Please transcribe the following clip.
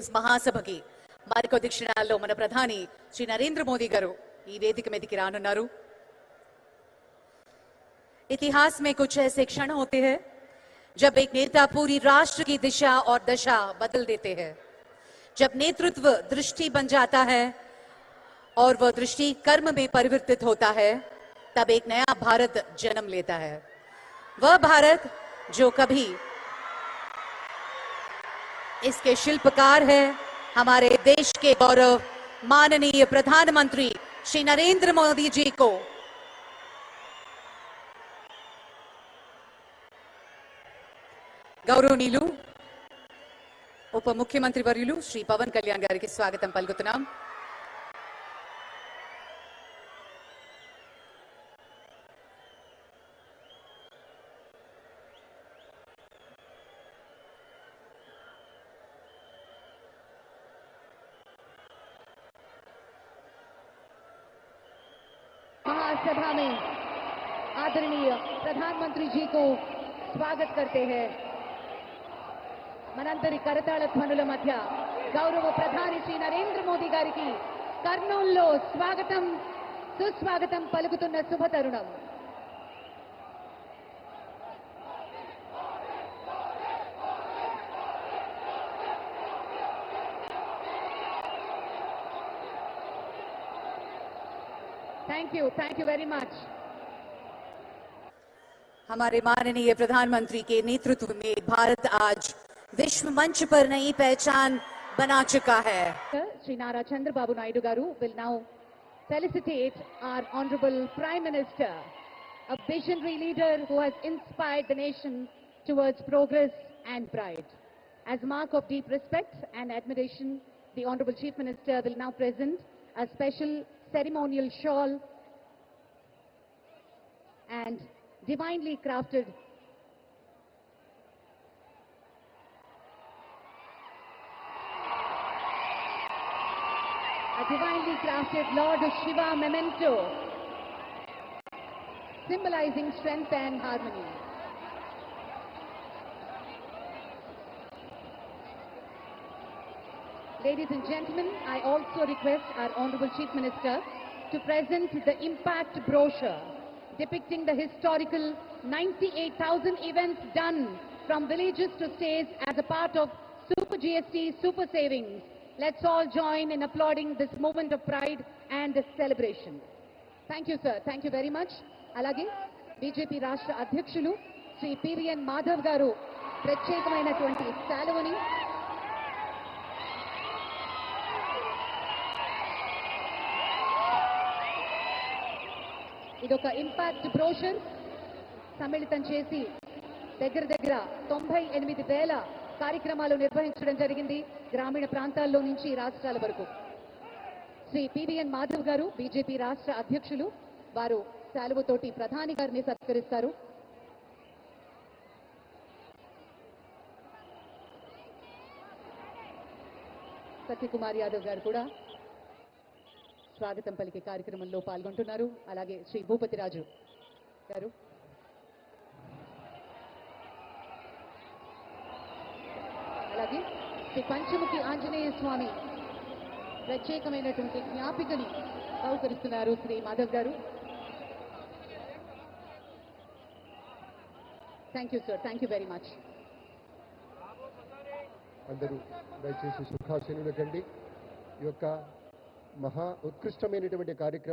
Savings మహాసభకి మరికొద్ది క్షణాల్లో మన ప్రధాని శ్రీ నరేంద్ర మోదీ గారు ఈ వేదిక మీదకి రానున్నారు. इतिहास में कुछ ऐसे क्षण होते हैं जब एक नेता पूरी राष्ट्र की दिशा और दशा बदल देते हैं. जब नेतृत्व दृष्टि बन जाता है और वह दृष्टि कर्म में परिवर्तित होता है, तब एक नया भारत जन्म लेता है. वह भारत जो कभी इसके शिल्पकार है हमारे देश के गौरव माननीय प्रधानमंत्री श्री नरेंद्र मोदी जी को గౌరవనీయులు ఉప ముఖ్యమంత్రి వర్యులు శ్రీ పవన్ కళ్యాణ్ గారికి స్వాగతం పలుకుతున్నాం. महासभा में आदरणीय प्रधानमंत्री जी को स्वागत करते हैं. మనందరి కరతాళ ధ్వనుల మధ్య గౌరవ ప్రధాని శ్రీ నరేంద్ర మోదీ గారికి కర్నూలులో స్వాగతం సుస్వాగతం పలుకుతున్న శుభ తరుణం. Thank you very much. हमारे माननीय प्रधानमंत्री के नेतृत्व में भारत आज विश्व मंच पर नई पहचान बना चुका है. Shri Nara Chandrababu Naidu Garu will now felicitate our Honorable Prime Minister, a visionary leader who has inspired the nation towards progress and pride. As a mark of deep respect and admiration, the Honorable Chief Minister will now present a special ceremonial shawl and divinely crafted Lord Shiva memento symbolizing strength and harmony. Ladies and gentlemen, I also request our Honorable Chief Minister to present the impact brochure depicting the historical 98,000 events done from villages to states as a part of Super GST Super Savings. Let's all join in applauding this moment of pride and celebration. Thank you, sir. Thank you very much. Alage BJP Rashtra Adhyakshulu Sri PVN Madhav garu ప్రత్యేకమైనటువంటి శాలువని ఇదొక impact brochure సమ్మిళితం చేసి దగ్గర 98,000 కార్యక్రమాలు నిర్వహించడం జరిగింది గ్రామీణ ప్రాంతాల్లో నుంచి రాష్ట్రాల వరకు. శ్రీ పివిఎన్ మాధవ్ గారు బీజేపీ రాష్ట్ర అధ్యక్షులు వారు శాలువతోటి ప్రధాని గారిని సత్కరిస్తారు. సత్యకుమార్ యాదవ్ గారు కూడా స్వాగతం పలికే కార్యక్రమంలో పాల్గొంటున్నారు. అలాగే శ్రీ భూపతి రాజు గారు, అలాగే శ్రీ పంచముఖి ఆంజనేయ స్వామి ప్రత్యేకమైనటువంటి జ్ఞాపికని బహుకరిస్తున్నారు శ్రీ మాధవ్ గారు. Thank you sir. Thank you very much. అందరూ దయచేసి సుఖాసీనులకండి. ఈ యొక్క మహా ఉత్కృష్టమైనటువంటి కార్యక్రమం